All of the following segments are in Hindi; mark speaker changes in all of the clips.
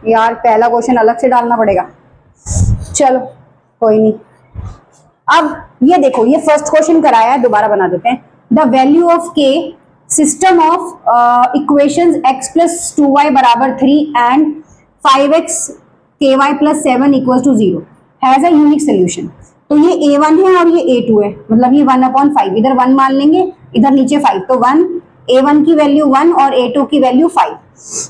Speaker 1: यार पहला क्वेश्चन अलग से डालना पड़ेगा, चलो कोई नहीं। अब ये देखो, ये फर्स्ट क्वेश्चन कराया है, दोबारा बना देते हैं। The value of k system of equations x plus 2y बराबर 3 and 5x ky plus 7 equal to 0 has a unique solution. तो ये a1 है और ये a2 है, मतलब ये 1/5, इधर 1 मान लेंगे, इधर नीचे 5, तो 1, a1 की वैल्यू 1 और a2 की वैल्यू 5।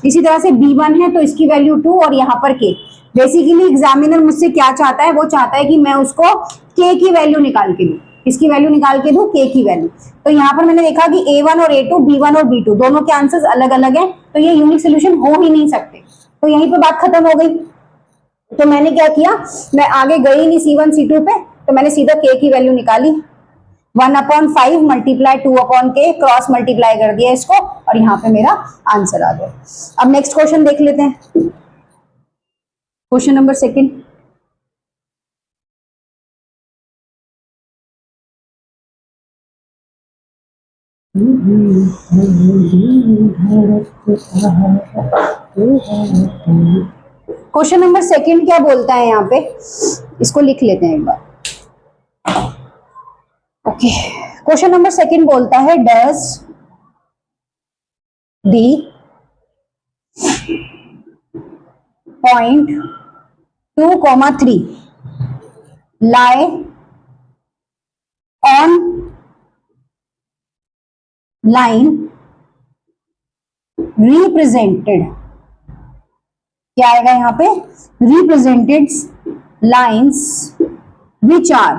Speaker 1: इसी तरह से b1 है तो इसकी वैल्यू 2 और यहाँ पर k। बेसिकली एग्जामिनर मुझसे क्या चाहता है, वो चाहता है कि मैं उसको k की वैल्यू निकाल के दूं। इसकी वैल्यू निकाल के दूं, k की वैल्यू। तो यहाँ पर मैंने देखा कि a1 और a2, b1 और b2 दोनों के आंसर्स अलग अलग हैं, तो ये यूनिक सोल्यूशन हो ही नहीं सकते। तो यहीं पर बात खत्म हो गई। तो मैंने क्या किया, मैं आगे गई नहीं C1 C2 पे, तो मैंने सीधा k की वैल्यू निकाली। 1/5 मल्टीप्लाई 2/k, क्रॉस मल्टीप्लाई कर दिया इसको और यहाँ पे मेरा आंसर आ गया। अब नेक्स्ट क्वेश्चन देख लेते हैं, question number second. Question number second क्या बोलता है यहाँ पे, इसको लिख लेते हैं एक बार। ओके, क्वेश्चन नंबर सेकंड बोलता है does the point 2,3 lie on line represented, क्या आएगा यहाँ पे, represented lines which are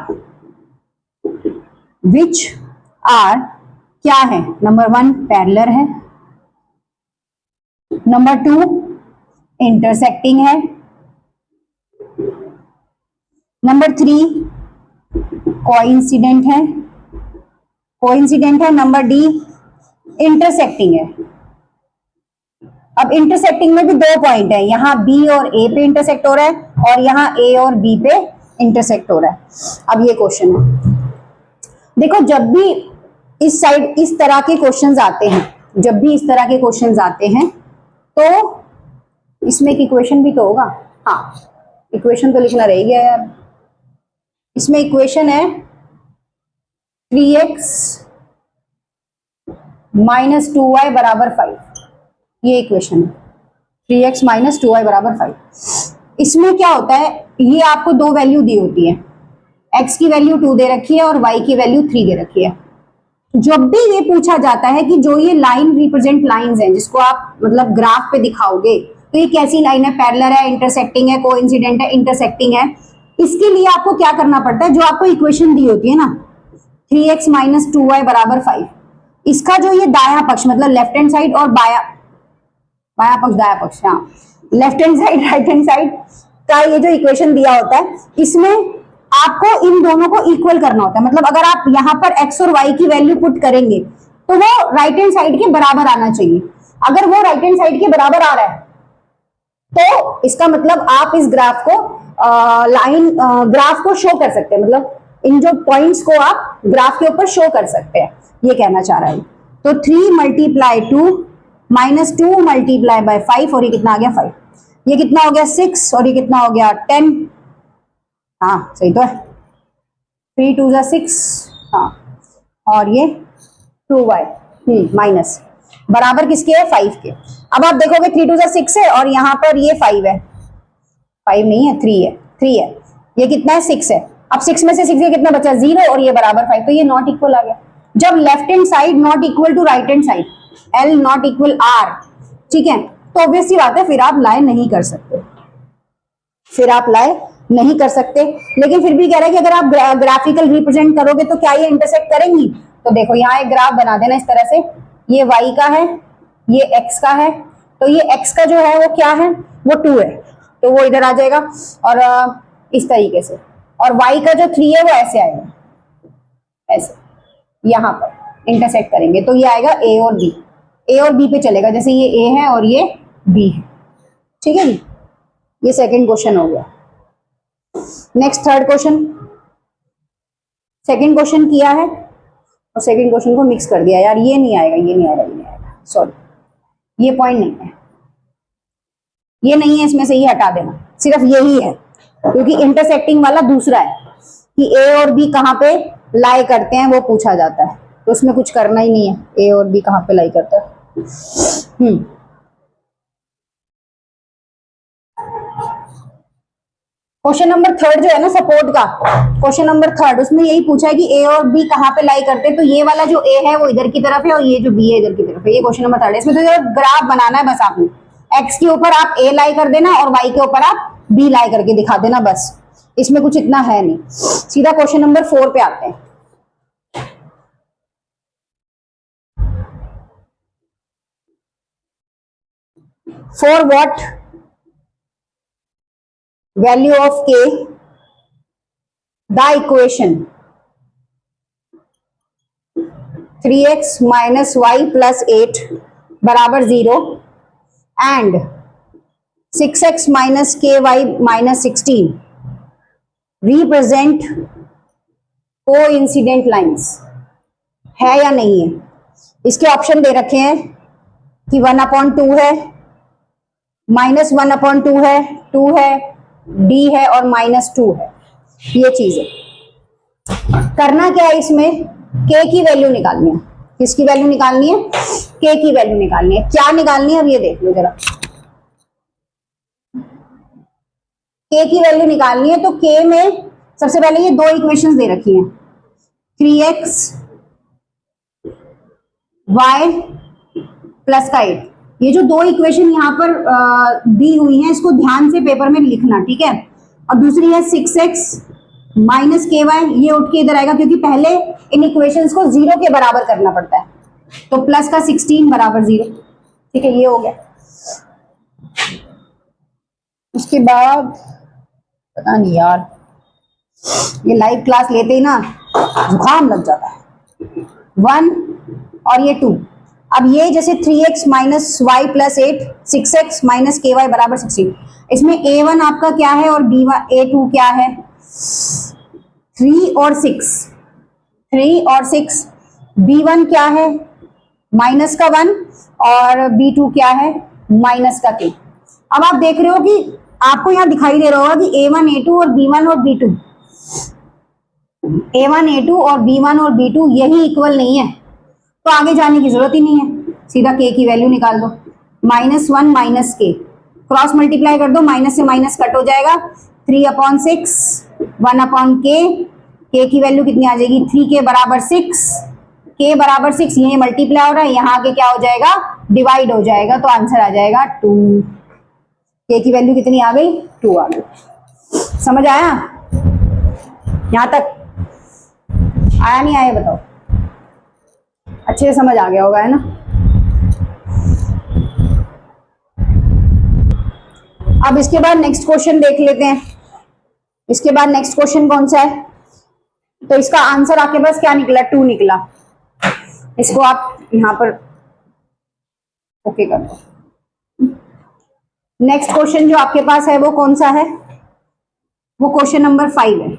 Speaker 1: क्या है, नंबर 1 पैरेलल है, नंबर 2 इंटरसेक्टिंग है, नंबर 3 कोइंसिडेंट है, नंबर डी इंटरसेक्टिंग है। अब इंटरसेक्टिंग में भी 2 पॉइंट है, यहाँ बी और ए पे इंटरसेक्ट हो रहा है और यहाँ ए और बी पे इंटरसेक्ट हो रहा है। अब ये क्वेश्चन है, देखो जब भी इस साइड इस तरह के क्वेश्चंस आते हैं, तो इसमें एक इक्वेशन भी तो होगा, हाँ इक्वेशन तो लिखना रह गया यार। इसमें इक्वेशन है 3x माइनस 2y बराबर 5, ये इक्वेशन है 3x माइनस 2y बराबर 5। इसमें क्या होता है, ये आपको 2 वैल्यू दी होती है, x की वैल्यू 2 दे रखी है और y की वैल्यू 3 दे रखी है। जब भी ये पूछा जाता है कि जो ये लाइन रिप्रेजेंट लाइंस हैं, जिसको आप मतलब ग्राफ पे दिखाओगे, तो ये कैसी लाइन है, पैरेलल है, इंटरसेक्टिंग है, कोइंसिडेंट है, इंटरसेक्टिंग है, इसके लिए आपको क्या करना पड़ता है, जो आपको इक्वेशन दी होती है ना 3x माइनस 2y बराबर 5, इसका जो ये दाया पक्ष मतलब लेफ्ट हैंड साइड और दाया पक्ष, हाँ left hand side right hand side का ये जो इक्वेशन दिया होता है, इसमें आपको इन दोनों को इक्वल करना होता है। मतलब अगर आप यहाँ पर x और y की वैल्यू पुट करेंगे तो वो राइट हैंड साइड के बराबर आना चाहिए। अगर वो राइट हैंड साइड के बराबर आ रहा है तो इसका मतलब आप इस ग्राफ को ग्राफ को शो कर सकते हैं, मतलब इन जो पॉइंट्स को आप ग्राफ के ऊपर शो कर सकते हैं, ये कहना चाह रहा है। तो 3 मल्टीप्लाई 2 माइनस 2 मल्टीप्लाई बाय 5 और ये कितना आ गया 5, ये कितना हो गया 6 और ये कितना हो गया 10, हाँ सही तो है, 3 2 जा 6, हाँ और ये 2y माइनस बराबर किसके है 5 के। अब आप देखोगे 3 2 जा 6 है और यहाँ पर ये 5 है, 5 नहीं है 3 है, ये कितना है 6 है। अब 6 में से 6 ये कितना बचा 0 और ये बराबर 5, तो ये नॉट इक्वल आ गया। जब left hand side not equal to right hand side, L not equal R, ठीक है, तो ऑब्वियस सी बात है फिर आप लाए नहीं कर सकते, लेकिन फिर भी कह रहा है कि अगर आप ग्राफिकल रिप्रेजेंट करोगे तो क्या ये इंटरसेक्ट करेंगी। तो देखो यहाँ एक ग्राफ बना देना इस तरह से, ये y का है, ये x का है, तो ये x का जो है वो क्या है, वो 2 है, तो वो इधर आ जाएगा और इस तरीके से, और y का जो 3 है वो ऐसे आएगा, ऐसे यहाँ पर इंटरसेक्ट करेंगे तो ये आएगा a और b पे चलेगा, जैसे ये a है और ये b है, ठीक है जी। ये सेकंड क्वेश्चन हो गया। Next third question, second question किया है और सेकंड क्वेश्चन को मिक्स कर दिया यार, ये नहीं आएगा, सॉरी ये पॉइंट नहीं है, ये नहीं है, इसमें से ये हटा देना, सिर्फ यही है, क्योंकि इंटरसेक्टिंग वाला दूसरा है कि ए और बी कहाँ पे लाई करते हैं वो पूछा जाता है, तो उसमें कुछ करना ही नहीं है, ए और बी कहाँ पे लाई करता है। क्वेश्चन नंबर थर्ड जो है ना सपोर्ट का, क्वेश्चन नंबर थर्ड, उसमें यही पूछा है कि ए और बी कहाँ पे लाई करते हैं, तो ये वाला जो ए है वो इधर की तरफ है और ये जो बी है इधर की तरफ है, ये क्वेश्चन नंबर थर्ड है। इसमें तो ग्राफ बनाना है बस, आपने एक्स के ऊपर आप ए लाई कर देना और वाई के ऊपर आप बी लाई करके दिखा देना, बस इसमें कुछ इतना है नहीं। सीधा क्वेश्चन नंबर 4 पे आते हैं। For what value of k the equation 3x minus y plus 8 बराबर 0 and 6x minus k y minus 16 represent coincident lines है या नहीं है। इसके ऑप्शन दे रखे हैं कि 1/2 है, -1/2 है, 2 है, d है और -2 है, ये चीज है। करना क्या है इसमें, k की वैल्यू निकालनी है। किसकी वैल्यू निकालनी है, k की वैल्यू निकालनी है। क्या निकालनी है अब ये देख लो जरा, k की वैल्यू निकालनी है, तो k में सबसे पहले ये दो इक्वेशंस दे रखी हैं, 3x y प्लस का 8। ये जो दो इक्वेशन यहाँ पर दी हुई हैं इसको ध्यान से पेपर में लिखना, ठीक है। और दूसरी है 6x माइनस के वाई, ये उठ के इधर आएगा क्योंकि पहले इन इक्वेशंस को 0 के बराबर करना पड़ता है, तो प्लस का 16 बराबर 0, ठीक है, ये हो गया। उसके बाद पता नहीं यार, ये लाइव क्लास लेते ही ना जुकाम लग जाता है। 1 और ये 2, अब ये जैसे 3x minus y plus 8, 6x minus k y बराबर 16, इसमें a1 आपका क्या है और a2 क्या है, 3 और 6, 3 और 6, b1 क्या है माइनस का 1 और b2 क्या है माइनस का 2। अब आप देख रहे हो कि आपको यहाँ दिखाई दे रहा होगा कि a1 a2 और b1 और b2, a1 a2 और b1 और b2 यही इक्वल नहीं है, तो आगे जाने की जरूरत ही नहीं है, सीधा k की वैल्यू निकाल दो, -1 माइनस के, क्रॉस मल्टीप्लाई कर दो, माइनस से माइनस कट हो जाएगा, 3/6 1/k, k की वैल्यू कितनी आ जाएगी, 3k बराबर 6, k बराबर 6, ये मल्टीप्लाई हो रहा है, यहाँ आगे क्या हो जाएगा, डिवाइड हो जाएगा, तो आंसर आ जाएगा 2। k की वैल्यू कितनी आ गई, 2 आ गई। समझ आया, यहां तक आया नहीं आया बताओ, अच्छे से समझ आ गया होगा, है ना। अब इसके बाद नेक्स्ट क्वेश्चन देख लेते हैं। इसके बाद नेक्स्ट क्वेश्चन कौन सा है, तो इसका आंसर आपके पास क्या निकला, 2 निकला। इसको आप यहां पर ओके कर दो। नेक्स्ट क्वेश्चन जो आपके पास है वो कौन सा है, वो क्वेश्चन नंबर 5 है।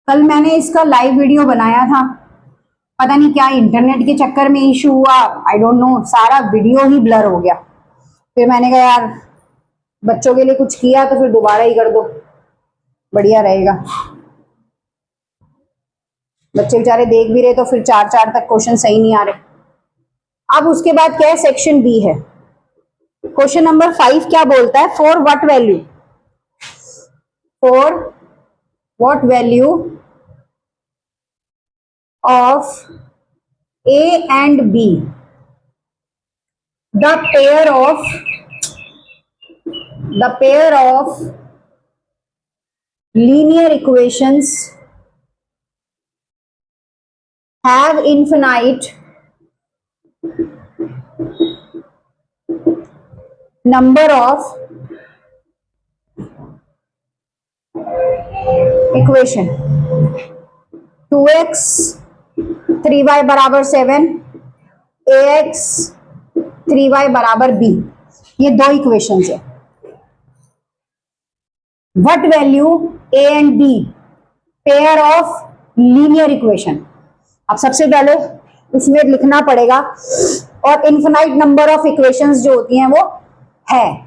Speaker 1: कल मैंने इसका लाइव वीडियो बनाया था, पता नहीं क्या इंटरनेट के चक्कर में इशू हुआ, आई डोंट नो, सारा वीडियो ही ब्लर हो गया। फिर मैंने कहा यार बच्चों के लिए कुछ किया तो फिर दोबारा ही कर दो, बढ़िया रहेगा। बच्चे बेचारे देख भी रहे तो फिर 4 तक क्वेश्चन सही नहीं आ रहे। अब उसके बाद क्या है, सेक्शन बी है। क्वेश्चन नंबर 5 क्या बोलता है, for what value, for what value of A and B, the pair of linear equations have infinite number of equation, 2x 3y बराबर 7, ax 3y बराबर b, ये दो इक्वेशंस है। What value a and b, pair of linear equation. अब सबसे पहले इसमें लिखना पड़ेगा और इन्फिनाइट नंबर ऑफ इक्वेशंस जो होती हैं वो है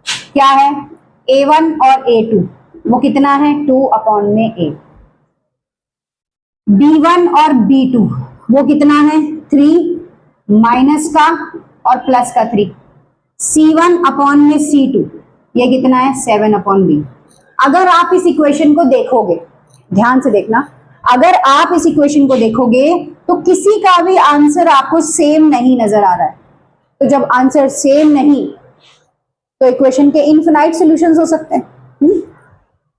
Speaker 1: क्या है, a1 और a2 वो कितना है 2/a, b1 और b2 वो कितना है 3 माइनस का और प्लस का 3, c1/c2 ये कितना है 7/b। अगर आप इस इक्वेशन को देखोगे, ध्यान से देखना, अगर आप इस इक्वेशन को देखोगे तो किसी का भी आंसर आपको सेम नहीं नजर आ रहा है। तो जब आंसर सेम नहीं तो इक्वेशन के इनफिनाइट सॉल्यूशंस हो सकते हैं।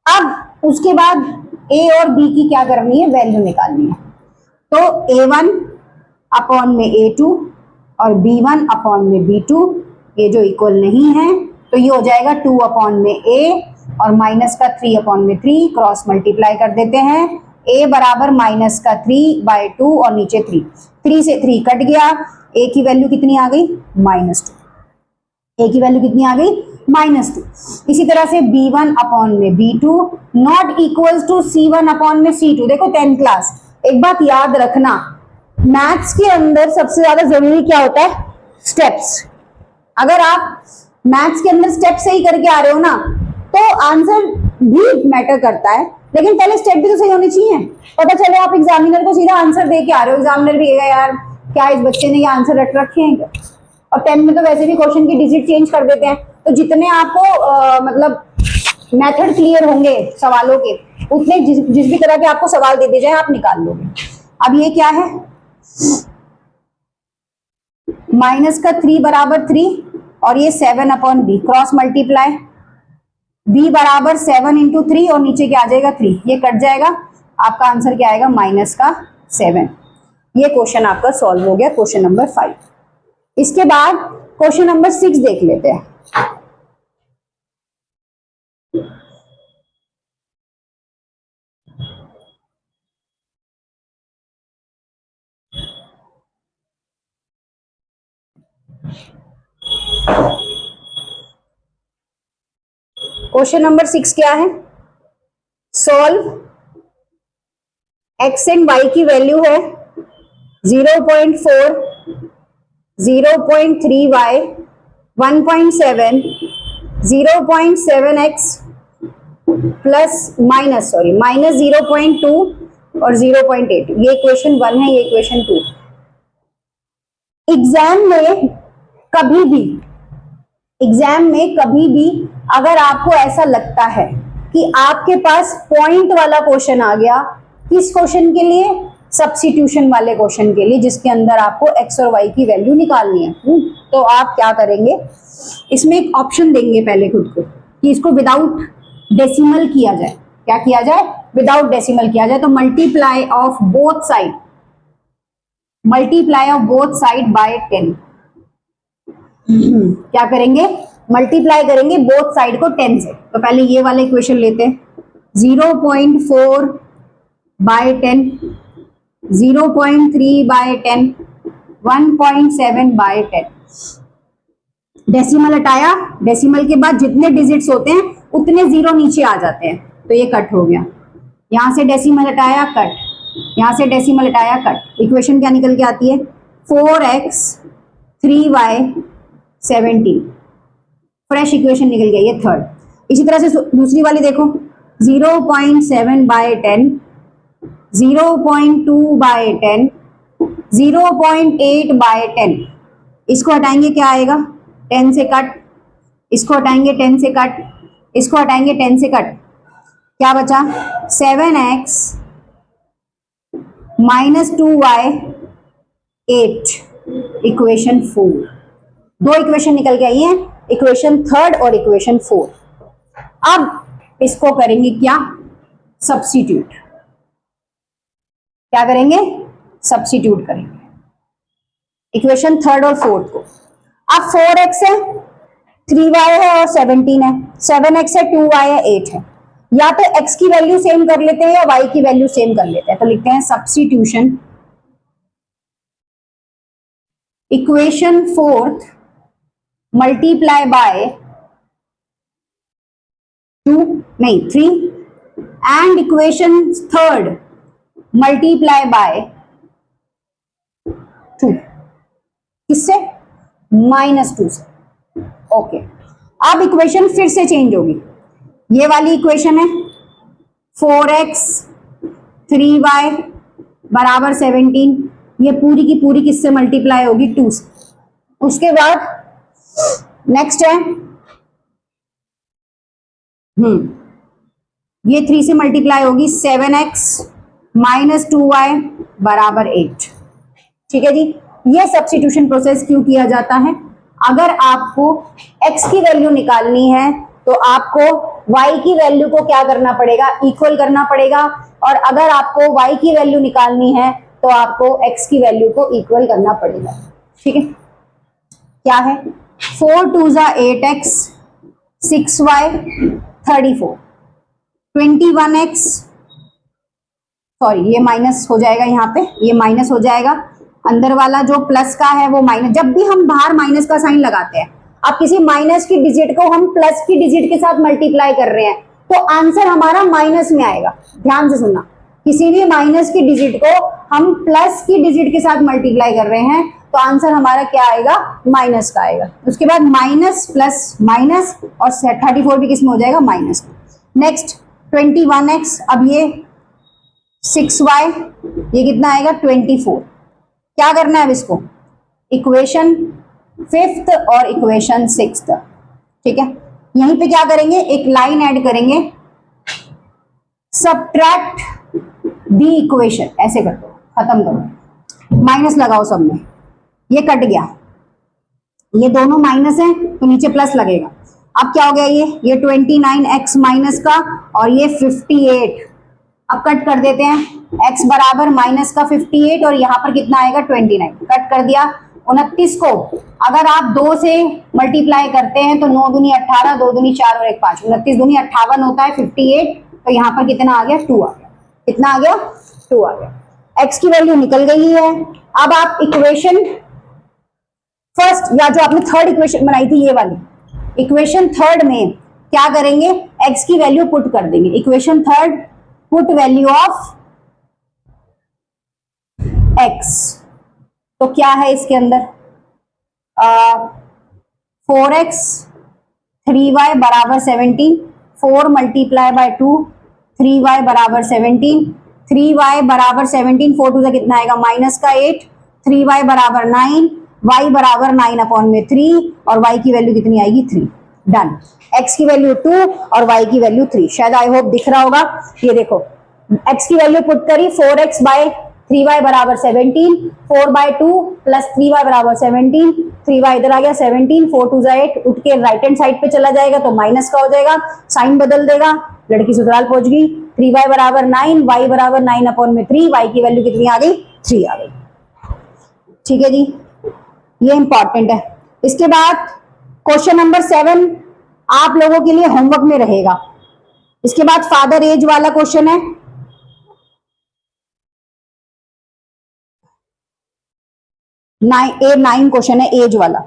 Speaker 1: अब उसके बाद a और b की क्या करनी है, वैल्यू निकालनी है। तो a1/a2 और b1/b2 ये जो इक्वल नहीं है तो ये हो जाएगा 2/a और माइनस का 3/3, क्रॉस मल्टीप्लाई कर देते हैं, a बराबर माइनस का 3/2 और नीचे 3 से 3 कट गया, a की वैल्यू कितनी आ गई -2, a की वैल्यू कितनी आ गई -2। इसी तरह से b1/b2 not equals to c1/c2। देखो 10th क्लास, एक बात याद रखना, मैथ्स के अंदर सबसे ज्यादा जरूरी क्या होता है, स्टेप्स। अगर आप मैथ्स के अंदर स्टेप सही करके आ रहे हो ना तो आंसर भी मैटर करता है, लेकिन पहले स्टेप भी तो सही होने चाहिए। पता चले आप एग्जामिनर को सीधा आंसर दे के आ रहे हो, एग्जामिनर भी कहेगा यार क्या इस बच्चे ने ये आंसर रट रखे हैं क्या। और 10 में तो वैसे भी क्वेश्चन की डिजिट चेंज कर देते हैं, तो जितने आपको मतलब मेथड क्लियर होंगे सवालों के, उतने जिस भी तरह के आपको सवाल दे दिए जाए आप निकाल लोगे। अब ये क्या है, माइनस का 3 बराबर 3 और ये 7/b, क्रॉस मल्टीप्लाई, b बराबर 7 इंटू 3 और नीचे क्या आ जाएगा 3, ये कट जाएगा, आपका आंसर क्या आएगा -7। ये क्वेश्चन आपका सॉल्व हो गया, क्वेश्चन नंबर 5। इसके बाद क्वेश्चन नंबर 6 देख लेते हैं। क्वेश्चन नंबर 6 क्या है, सॉल्व x एंड y की वैल्यू है 0.4, 0.3y, 1.7, 0.7x प्लस -0.2 और 0.8। ये इक्वेशन 1 है, ये इक्वेशन 2। एग्जाम में कभी भी अगर आपको ऐसा लगता है कि आपके पास पॉइंट वाला क्वेश्चन आ गया, किस क्वेश्चन के लिए, सब्स्टिट्यूशन वाले क्वेश्चन के लिए, जिसके अंदर आपको x और y की वैल्यू निकालनी है, तो आप क्या करेंगे, इसमें एक ऑप्शन देंगे पहले खुद को कि इसको विदाउट डेसिमल किया जाए। क्या किया जाए, विदाउट डेसिमल किया जाए। तो multiply of both side by 10। क्या करेंगे, मल्टीप्लाई करेंगे बोथ साइड को 10 से। तो पहले ये वाला इक्वेशन लेते हैं, 0.4 बाय 10, 0.3 बाय 10, 1.7 बाय 10। डेसिमल हटाया, डेसिमल के बाद जितने डिजिट्स होते हैं उतने जीरो नीचे आ जाते हैं, तो ये कट हो गया। यहां से डेसिमल हटाया कट, यहां से डेसिमल हटाया कट। इक्वेशन क्या निकल के आती है, 4x 3y 17। फ्रेश इक्वेशन निकल गया, ये थर्ड। इसी तरह से दूसरी वाली देखो, 0.7 बाय 10, 0.2 बाय 10, 0.8 बाय 10। इसको हटाएंगे क्या आएगा, 10 से कट, इसको हटाएंगे 10 से कट, इसको हटाएंगे 10 से कट, क्या बचा 7x -2y 8, इक्वेशन 4। दो इक्वेशन निकल के आई है, इक्वेशन थर्ड और इक्वेशन 4। अब इसको करेंगे क्या, सब्स्टिट्यूट। क्या करेंगे, सब्स्टिट्यूट करेंगे इक्वेशन थर्ड और फोर्थ को। अब 4x है, 3y है और 17 है, 7x है, 2y है, 8 है। या तो x की वैल्यू सेम कर लेते हैं या y की वैल्यू सेम कर लेते हैं। तो लिखते हैं substitution equation fourth multiply by 3 and equation third multiply by 2। किससे? -2 से। ओके, अब इक्वेशन फिर से चेंज होगी। ये वाली इक्वेशन है 4x 3y बराबर 17, ये पूरी की पूरी किससे मल्टीप्लाई होगी? 2 से। उसके बाद नेक्स्ट है ये 3 से मल्टीप्लाई होगी 7x - 2y बराबर 8। ठीक है जी। ये सब्स्टिट्यूशन प्रोसेस क्यों किया जाता है? अगर आपको x की वैल्यू निकालनी है तो आपको y की वैल्यू को क्या करना पड़ेगा? इक्वल करना पड़ेगा। और अगर आपको y की वैल्यू निकालनी है तो आपको x की वैल्यू को इक्वल करना पड़ेगा। ठीक है, क्या है? 4 2 8x 6y 34 21x, सॉरी ये माइनस हो जाएगा, यहाँ पे ये माइनस हो जाएगा, अंदर वाला जो प्लस का है वो माइनस। जब भी हम बाहर माइनस का साइन लगाते हैं, अब किसी माइनस की डिजिट को हम प्लस की डिजिट के साथ मल्टीप्लाई कर रहे हैं तो आंसर हमारा माइनस में आएगा। ध्यान से सुनना, किसी भी माइनस की डिजिट को हम प्लस की डिजिट के साथ मल्टीप्लाई कर रहे हैं तो आंसर हमारा क्या आएगा? माइनस का आएगा। उसके बाद माइनस प्लस माइनस और 34 भी किसमें हो जाएगा? माइनस। नेक्स्ट 21x, अब ये 6y, ये कितना आएगा? 24। क्या करना है अब इसको? इक्वेशन 5th और इक्वेशन 6th। ठीक है, यहीं पे क्या करेंगे? एक लाइन ऐड करेंगे, सबट्रैक्ट दी इक्वेशन, ऐसे कर दो, खत्म करो, माइनस लगाओ सब में, ये कट गया, ये दोनों माइनस है तो नीचे प्लस लगेगा। अब क्या हो गया? ये 29x माइनस का और ये 58। अब कट कर देते हैं, x बराबर माइनस का 58 और यहाँ पर कितना आएगा? 29। कट कर दिया। 29 को अगर आप 2 से मल्टीप्लाई करते हैं तो 9 दूनी 18, 2 दूनी 4 और 1 5, 29 दूनी 58 होता है 58, तो यहाँ पर कितना आ गया? 2 आ गया। कितना आ गया? 2 आ गया। x की वैल्यू निकल गई है। अब आप इक्वेशन फर्स्ट या जो आपने थर्ड इक्वेशन बनाई थी, ये वाली इक्वेशन थर्ड में क्या करेंगे? x की वैल्यू पुट कर देंगे। Equation third, put value of x, तो क्या है इसके अंदर? 4x 3y बराबर 17, 4 मल्टीप्लाई बाय 2, 3y बराबर 17, 3y बराबर 17, 4 2 से कितना आएगा? माइनस का 8, 3y बराबर 9, y बराबर 9 अपॉन में 3 और y की वैल्यू कितनी आएगी? 3। डन। x की वैल्यू 2 और y की वैल्यू 3। शायद आई होप दिख रहा होगा। ये देखो, x की वैल्यू पुट करी, 4x बाय 3y बराबर 17, 4 बाय 2 प्लस 3y बराबर 17, 3y इधर आ गया 17, 4 2 8, उठ के राइट हैंड साइड पे चला जाएगा तो माइनस का हो जाएगा, साइन बदल देगा, लड़की ससुराल पहुंच गई। 3y बराबर 9, y बराबर 9 अपॉन में 3, y की वैल्यू कितनी आ गई? 3 आ गई। ठीक है जी, ये इंपॉर्टेंट है। इसके बाद क्वेश्चन नंबर 7 आप लोगों के लिए होमवर्क में रहेगा। इसके बाद फादर एज वाला क्वेश्चन है। नाइन क्वेश्चन है एज वाला।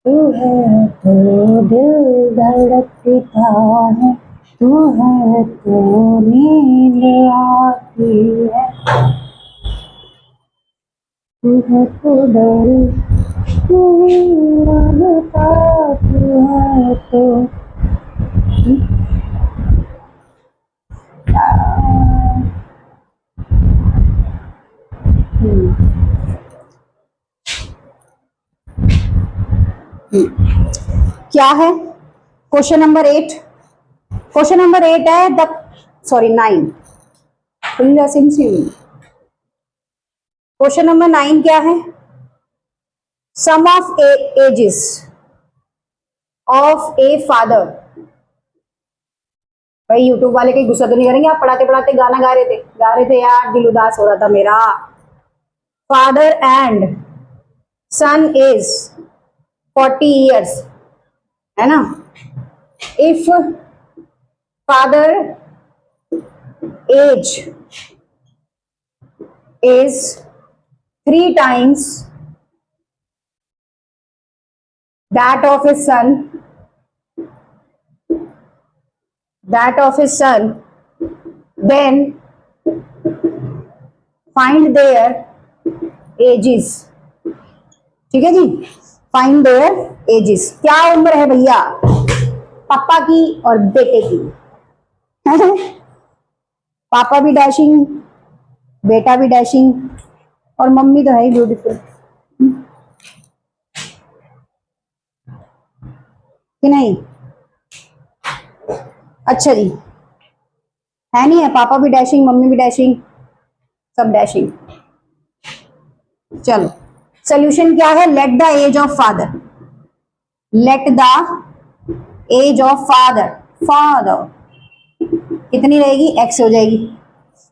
Speaker 1: तू है तो दिल धड़कता है, तू है तो नींद आती है, तू है तो डर, तू ही रबता, तू है तो क्या है? Question number 8। क्वेश्चन नंबर 8 है द, सॉरी 9। क्वेश्चन नंबर 9 क्या है? Sum of ages of a father. भाई यूट्यूब वाले कहीं गुस्सा तो नहीं करेंगे? आप पढ़ाते पढ़ाते गाना गा रहे थे यार, दिल उदास हो रहा था मेरा। Father and son is 40 years, है ना? If father age is 3 times that of his son, that of his son, then find their ages. ठीक है जी, find their ages. क्या उम्र है भैया पापा की और बेटे की? पापा भी डैशिंग, बेटा भी डैशिंग, और मम्मी तो है ही ब्यूटीफुल कि नहीं? अच्छा जी, है नहीं है? पापा भी डैशिंग, मम्मी भी डैशिंग, सब डैशिंग। चलो सोल्यूशन क्या है? Let the age of father, let the age of father, father कितनी रहेगी? एक्स हो जाएगी।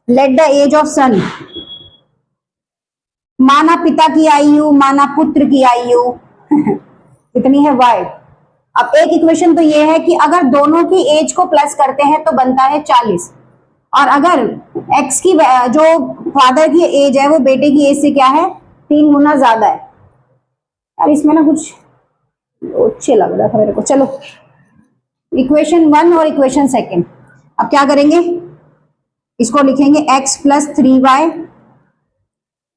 Speaker 1: Let the age of son, माना पिता की आयु माना पुत्र की आयु कितनी है? वाई। अब एक इक्वेशन तो ये है कि अगर दोनों की एज को प्लस करते हैं तो बनता है 40, और अगर एक्स की जो फादर की एज है वो बेटे की एज से क्या है? 3 गुना ज्यादा है। यार इसमें ना कुछ अच्छे लग रहा था मेरे को। चलो इक्वेशन 1 और इक्वेशन 2 अब क्या करेंगे? इसको लिखेंगे x प्लस 3y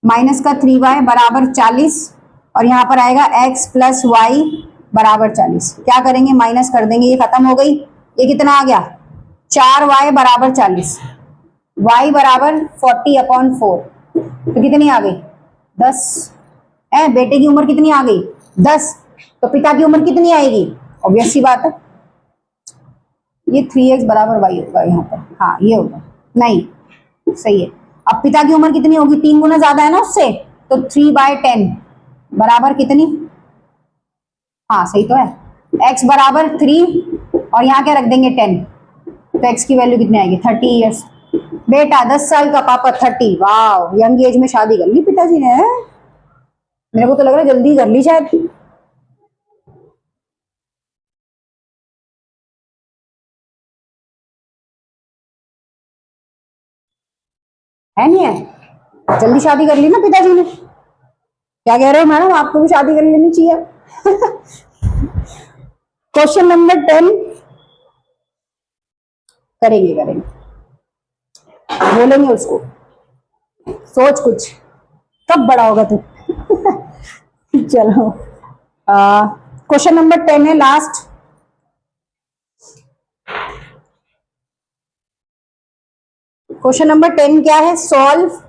Speaker 1: माइनस का 3y बराबर 40, और यहां पर आएगा x प्लस वाई बराबर 40। क्या करेंगे? माइनस कर देंगे, ये खत्म हो गई। ये कितना आ गया? 4y बराबर 40, y बराबर 40/4, तो कितनी आ गई? 10। बेटे की उम्र कितनी आ गई? 10। तो पिता की उम्र कितनी आएगी? ऑब्वियस सी बात है, ये 3x बराबर y होगा यहाँ पर। हाँ ये होगा, नहीं सही है। अब पिता की उम्र कितनी होगी? 3 गुना ज्यादा है ना उससे, तो 3/10 बराबर कितनी? हाँ सही तो है, x बराबर 3 और यहाँ क्या रख देंगे? 10, तो x की वैल्यू कितनी आएगी? 30 ईयर्स। बेटा 10 साल का, पापा 30। वाह, यंग एज में शादी कर ली पिताजी ने। मेरे को तो लग रहा है जल्दी कर ली शायद। है नहीं है? जल्दी शादी कर ली ना पिताजी ने। क्या कह रहे हो मैडम, आपको भी शादी कर लेनी चाहिए। क्वेश्चन नंबर 10 करेंगे, बोलेंगे उसको, सोच कुछ, कब बड़ा होगा तू? चलो क्वेश्चन नंबर 10 है लास्ट। क्वेश्चन नंबर 10 क्या है? Solve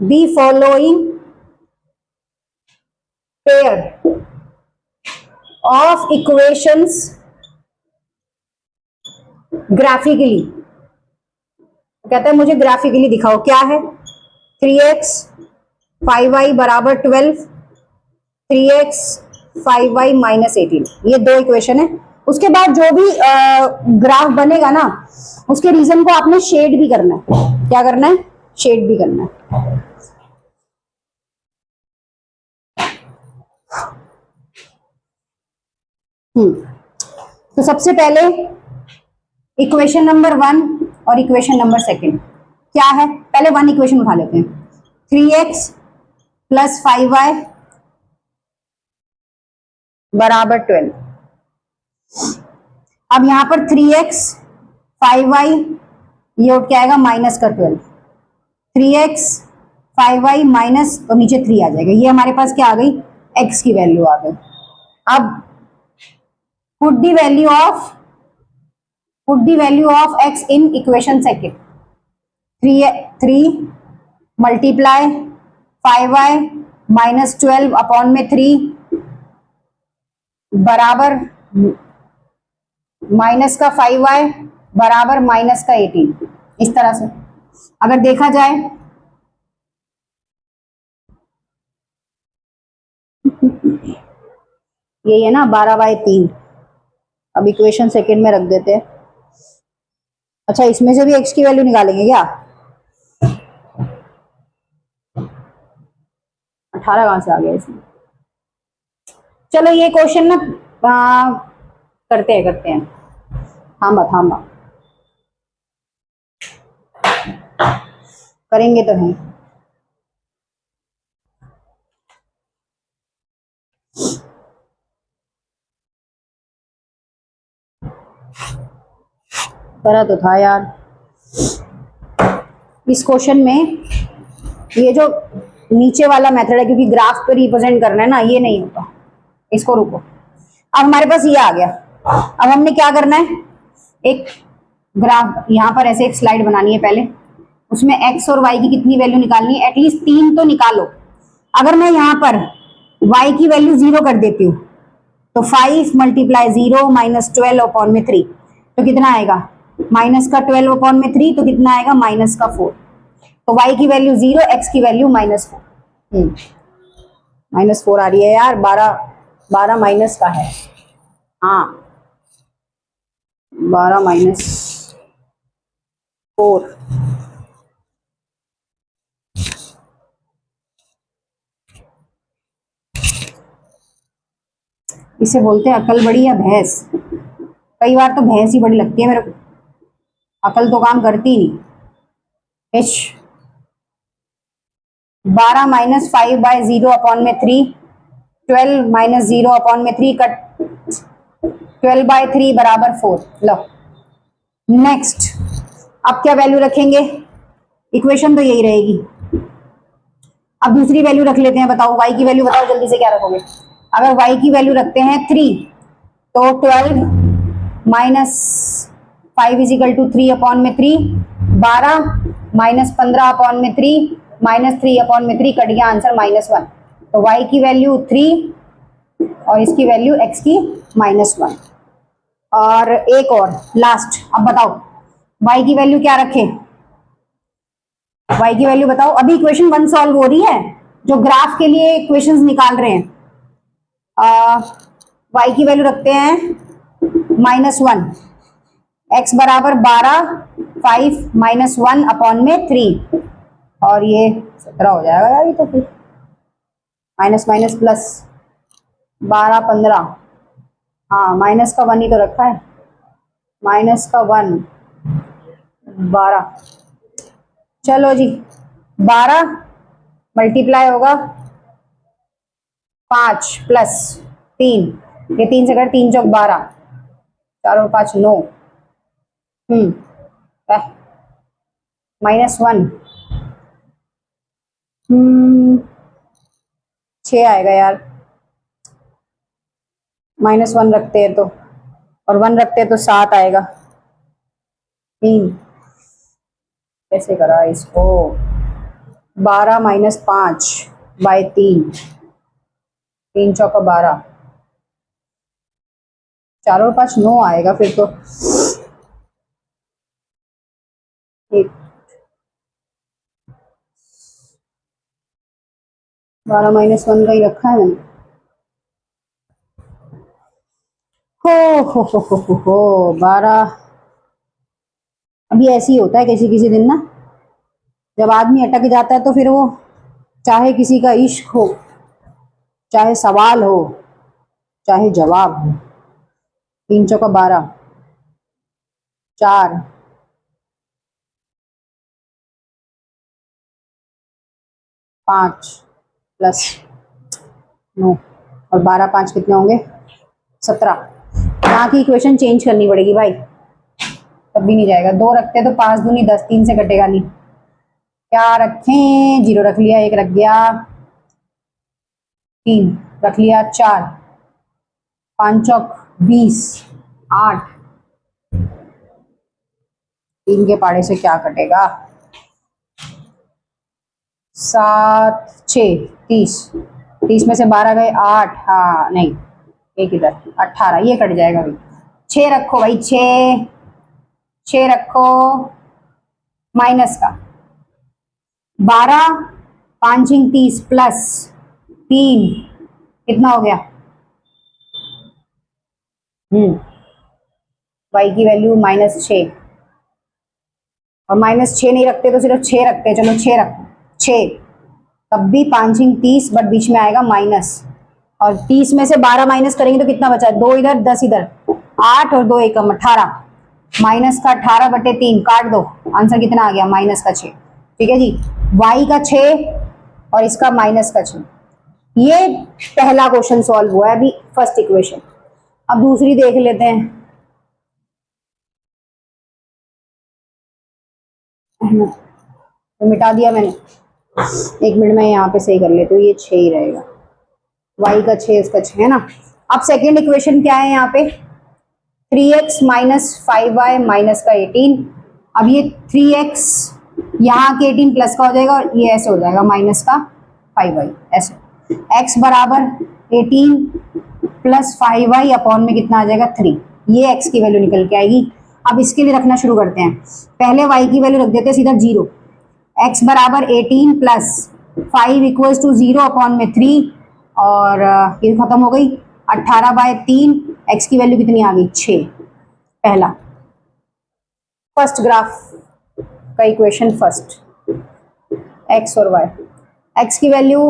Speaker 1: the following pair of equations graphically. कहता है मुझे ग्राफिकली दिखाओ। क्या है? 3x 5y बराबर 12, 3x 5y माइनस 18, ये दो इक्वेशन है। उसके बाद जो भी ग्राफ बनेगा ना, उसके रीजन को आपने शेड भी करना है। क्या करना है? शेड भी करना है। तो सबसे पहले इक्वेशन नंबर 1 और इक्वेशन नंबर 2 क्या है? पहले 1 इक्वेशन उठा लेते हैं। 3x प्लस 5y बराबर 12। अब यहां पर 3x 5y ये उठ के आएगा माइनस का 12, 3x 5y माइनस, तो नीचे 3 आ जाएगा। ये हमारे पास क्या आ गई? x की वैल्यू आ गई। अब put the value of x in equation 2। 3 multiply 5y minus 12 upon में 3 बराबर माइनस का 5y बराबर माइनस का 18। इस तरह से अगर देखा जाए यही है ना 12/3। अब इक्वेशन 2 में रख देते हैं। अच्छा इसमें से भी x की वैल्यू निकालेंगे क्या? 18 कहां से आ गया इसमें? चलो ये क्वेश्चन ना करते हैं। थामा करेंगे तो नहीं। करा तो था यार। इस क्वेश्चन में ये जो नीचे वाला मेथड है, क्योंकि ग्राफ पे रिप्रेजेंट करना है ना, ये नहीं होगा। इसको रुको, अब हमारे पास ये आ गया। अब हमने क्या करना है, एक ग्राफ यहाँ पर ऐसे एक स्लाइड बनानी है पहले, उसमें एक्स और वाई की कितनी वैल्यू निकालनी है, एटलीस्ट 3 तो निकालो। अगर मैं यहाँ पर y की वैल्यू 0 कर देती हूँ तो 5 मल्टीप्लाई 0 माइनस 12 अपॉन में 3, तो कितना आएगा, माइनस का 12 अपॉन में 3, तो कितना आएगा, माइनस का 4। तो y की वैल्यू 0, x की वैल्यू -4। -4 आ रही है यार, 12 माइनस का है, हाँ 12 -4। इसे बोलते हैं अकल बड़ी या भैंस। कई बार तो भैंस ही बड़ी लगती है मेरे को, अकल तो काम करती नहीं। 12 माइनस 5 बाय 0 अपॉन में 3, 12 माइनस 0 अपॉन में 3 कट 12 बाय 3 बराबर 4। लो नेक्स्ट, अब क्या वैल्यू रखेंगे, इक्वेशन तो यही रहेगी। अब दूसरी वैल्यू रख लेते हैं, बताओ y की वैल्यू बताओ जल्दी से, क्या रखोगे। अगर y की वैल्यू रखते हैं 3, तो 12 minus 5 is equal to 3 upon में 3, 12 माइनस 15 अपॉन में 3 माइनस 3 अपॉन में 3, कट गया आंसर -1। तो y की वैल्यू 3 और इसकी वैल्यू x की -1। और एक और लास्ट, अब बताओ y की वैल्यू क्या रखें, y की वैल्यू बताओ। अभी इक्वेशन 1 सॉल्व हो रही है, जो ग्राफ के लिए इक्वेशंस निकाल रहे हैं। y की वैल्यू रखते हैं -1, x बराबर 12, 5 -1 अपॉन में 3, और ये 17 हो जाएगा यार, ये तो फिर माइनस माइनस प्लस 12 15, हाँ माइनस का 1 ही तो रखा है, माइनस का 1 12। चलो जी, 12 मल्टीप्लाई होगा 5 प्लस 3, ये 3 से कर 3 चौक 12, 4 और 5 9, -1, 6 आएगा यार, -1 रखते हैं तो, और 1 रखते हैं तो 7 आएगा। 3 कैसे करा इसको, 12 माइनस 5 बाय 3, 3 चौका 12, 4 और 5 9 आएगा फिर तो। 12 -1 का ही रखा है मैंने। हो 12। अभी ऐसे ही होता है किसी किसी दिन ना, जब आदमी अटक जाता है तो फिर वो, चाहे किसी का इश्क हो, चाहे सवाल हो, चाहे जवाब हो। 3 चौका 12, 4 5 प्लस 9 और 12 5 कितने होंगे, 17। यहाँ की इक्वेशन चेंज करनी पड़ेगी भाई, तब भी नहीं जाएगा। 2 रखते तो 5 दूनी 10, 3 से कटेगा नहीं। क्या रखें, 0 रख लिया, 1 रख गया, 3 रख लिया, 4 5 चौक 20, 8, 3 के पाड़े से क्या कटेगा, 7 6 30, 30 में से 12 गए 8, हाँ नहीं एक इधर 18, ये कट जाएगा भाई। 6 रखो भाई, 6 रखो, माइनस का 12 5 30 प्लस 3 कितना हो गया, y की वैल्यू -6, और -6 नहीं रखते तो सिर्फ 6 रखते हैं, चलो 6 रखो, 6 तब भी 5 30, बट बीच में आएगा माइनस, और 30 में से 12 माइनस करेंगे तो कितना बचा है, 2 इधर 10 इधर, 8 और 2 एकम 18, माइनस का 18/3 काट दो, आंसर कितना आ गया, -6। ठीक है जी, y का 6 और इसका -6। ये पहला क्वेश्चन सॉल्व हुआ है अभी, फर्स्ट इक्वेशन। अब दूसरी देख लेते हैं। है, तो मिटा दिया मैंने। 1 मिनट में यहाँ पे सही कर लेते, तो ये 6 ही रहेगा, y का 6 इसका 6 है ना। अब सेकेंड इक्वेशन क्या है यहाँ पे, 3x माइनस 5y माइनस का 18। अब ये 3x यहाँ के 18 प्लस का हो जाएगा और ये ऐसे हो जाएगा माइनस का 5y ऐसे। x बराबर 18 प्लस 5y अपॉन में कितना आ जाएगा 3, ये x की वैल्यू निकल के आएगी। अब इसके लिए रखना शुरू करते हैं, पहले y की वैल्यू रख देते हैं सीधा 0, x बराबर 18 प्लस 5 इक्वल्स टू 0 अपॉन में 3, और ये खत्म हो गई 18/3, x की वैल्यू कितनी आ गई 6। पहला फर्स्ट ग्राफ का इक्वेशन फर्स्ट, x और y, x की वैल्यू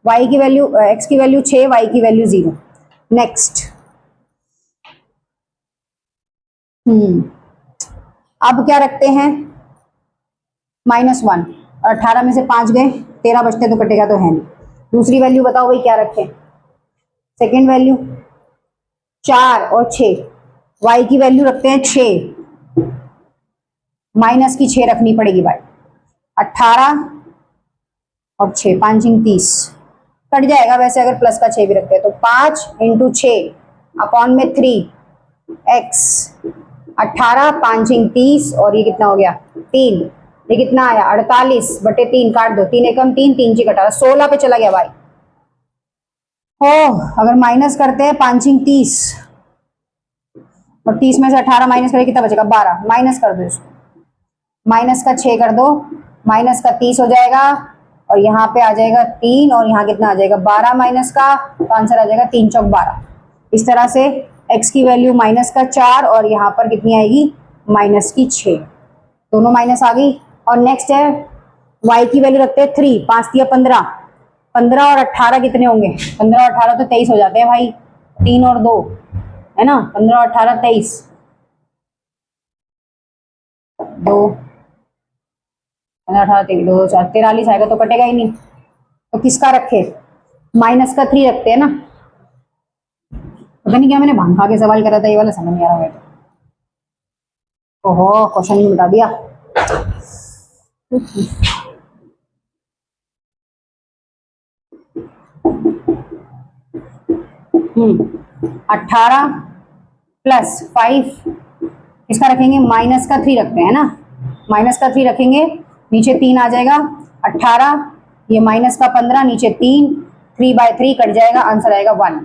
Speaker 1: y की वैल्यू x की वैल्यू 6, y की वैल्यू 0। नेक्स्ट अब क्या रखते हैं, -1, 18 में से 5 गए, 13 बचते तो कटेगा तो है नहीं। दूसरी वैल्यू बताओ भाई क्या रखें, सेकेंड वैल्यू 4 और 6, y की वैल्यू रखते हैं 6, माइनस की 6 रखनी पड़ेगी भाई, 18 और 6, 5 × 30 कट जाएगा वैसे अगर प्लस का 6 भी रखते हैं तो, 5 × 6 अपॉन में 3 x, 18 5 × 30 और ये कितना हो गया 3, ये कितना आया 48/3, काट दो, 3 एकम 3, 3 × 18, 16 पे चला गया भाई। हो अगर माइनस करते हैं 5 × 30 और 30 में से 18 माइनस करें कितना बचेगा 12, माइनस कर दो इसको, माइनस का 6 कर दो, माइनस का 30 हो जाएगा और यहाँ पे आ जाएगा 3 और यहाँ कितना आ जाएगा 12 माइनस का, तो आंसर आ जाएगा 3 × 12। इस तरह से x की वैल्यू माइनस का 4 और यहाँ पर कितनी आएगी माइनस की 6, दोनों माइनस आ गई। और नेक्स्ट है y की वैल्यू रखते हैं 3, 5 दिया 15, 15 और 18 कितने होंगे, 15 और 18 तो 23 हो जाते हैं भाई, 3 और 2 है ना, 15 और 18 23, 2 18 2 4 43 आएगा तो कटेगा ही नहीं, तो किसका रखे, माइनस का 3 रखते हैं ना। पता नहीं क्या मैंने भांग खा के सवाल करा था, ये वाला समझ नहीं आ रहा है। ओहो क्वेश्चन ही मिटा दिया। 18 प्लस 5 इसका रखेंगे, माइनस का 3 रखते हैं ना, माइनस का 3 रखेंगे, नीचे 3 आ जाएगा, 18 ये माइनस का 15, नीचे 3, 3/3 कट जाएगा, आंसर आएगा 1।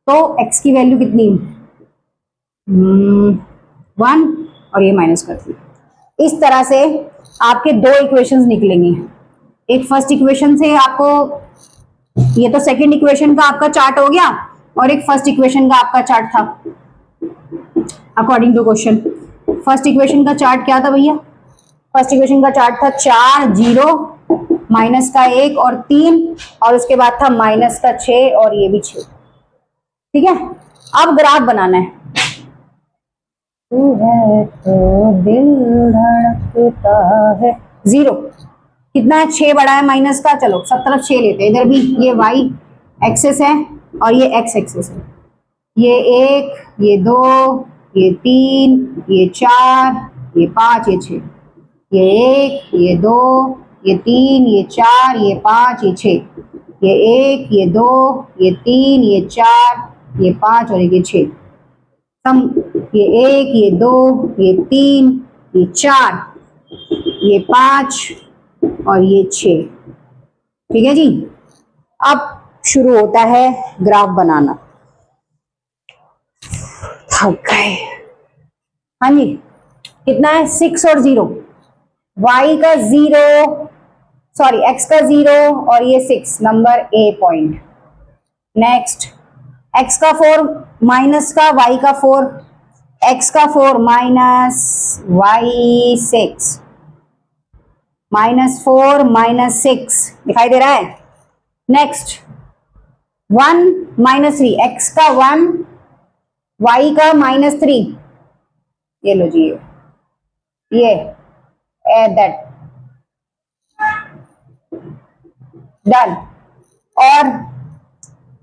Speaker 1: तो x की वैल्यू कितनी 1 और ये माइनस का 3। इस तरह से आपके 2 इक्वेशंस निकलेंगे, एक फर्स्ट इक्वेशन से आपको, ये तो सेकंड इक्वेशन का आपका चार्ट हो गया और एक फर्स्ट इक्वेशन का आपका चार्ट था according to question. First equation का चार्ट क्या था भैया, फर्स्ट इक्वेशन का चार्ट था 4 0 माइनस का 1 और 3 और उसके बाद था माइनस का 6 और ये भी 6, ठीक है। अब ग्राफ बनाना है, तू है तो दिल धड़कता है, 0 कितना है 6 बड़ा है माइनस का, चलो सब तरफ 6 लेते हैं, इधर भी ये y एक्सेस है और ये x एक्सेस है, ये 1 ये 2 ये 3 ये 4 ये 5 ये 6, ये 1 ये 2 ये 3 ये 4 ये 5 ये 6, ये 1 ये 2 ये 3 ये 4 ये 5 और ये 6, सम ये 1 ये 2 ये 3 ये 4 ये 5 और ये 6, ठीक है जी। अब शुरू होता है ग्राफ बनाना, थक गए। हाँ जी कितना है 6 और 0, y का 0 सॉरी x का 0 और ये 6 number A point. Next x का 4 माइनस का y का 4, x का 4 माइनस y 6, -4 -6 दिखाई दे रहा है। नेक्स्ट 1 -3, x का 1 y का -3, ये लो जी ये एड दैट डन। और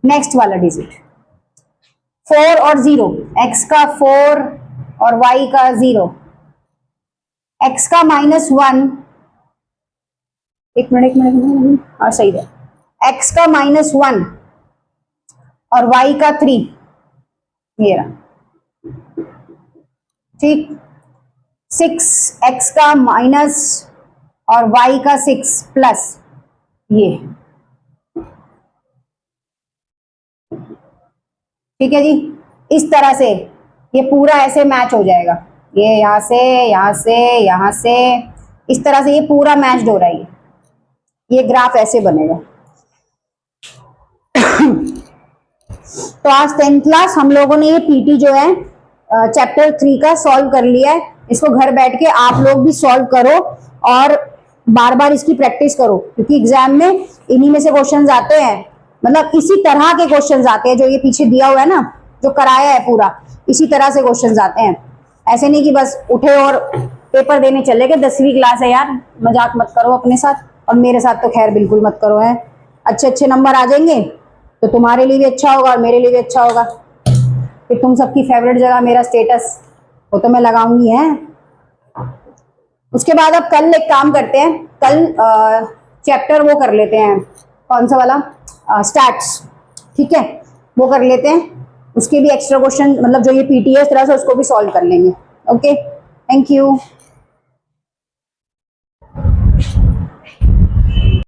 Speaker 1: नेक्स्ट वाला डिजिट 4 और 0, x का 4 और y का 0, x का -1, एक मिनट, हाँ सही है, x का -1 और y का 3, ये रहा, ठीक। 6x का माइनस और y का 6 प्लस, ये ठीक है जी। इस तरह से ये पूरा ऐसे मैच हो जाएगा, ये यहां से यहां से यहां से, इस तरह से ये पूरा मैच्ड हो रहा है, ये ग्राफ ऐसे बनेगा। तो आज 10th क्लास हम लोगों ने ये पीटी जो है चैप्टर 3 का सॉल्व कर लिया है। इसको घर बैठ के आप लोग भी सॉल्व करो और बार बार इसकी प्रैक्टिस करो, क्योंकि एग्जाम में इन्हीं में से क्वेश्चंस आते हैं, मतलब इसी तरह के क्वेश्चंस आते हैं जो ये पीछे दिया हुआ है ना, जो कराया है पूरा, इसी तरह से क्वेश्चंस आते हैं। ऐसे नहीं कि बस उठे और पेपर देने चले गए। 10वीं क्लास है यार, मजाक मत करो अपने साथ, और मेरे साथ तो खैर बिल्कुल मत करो। है अच्छे अच्छे नंबर आ जाएंगे तो तुम्हारे लिए भी अच्छा होगा और मेरे लिए भी अच्छा होगा। फिर तुम सबकी फेवरेट जगह मेरा स्टेटस, वो तो मैं लगाऊंगी है। उसके बाद अब कल एक काम करते हैं, कल चैप्टर वो कर लेते हैं, कौन सा वाला, स्टैट्स, ठीक है, वो कर लेते हैं। उसके भी एक्स्ट्रा क्वेश्चन, मतलब जो ये पीटी है इस तरह से, उसको भी सॉल्व कर लेंगे। Okay, thank you.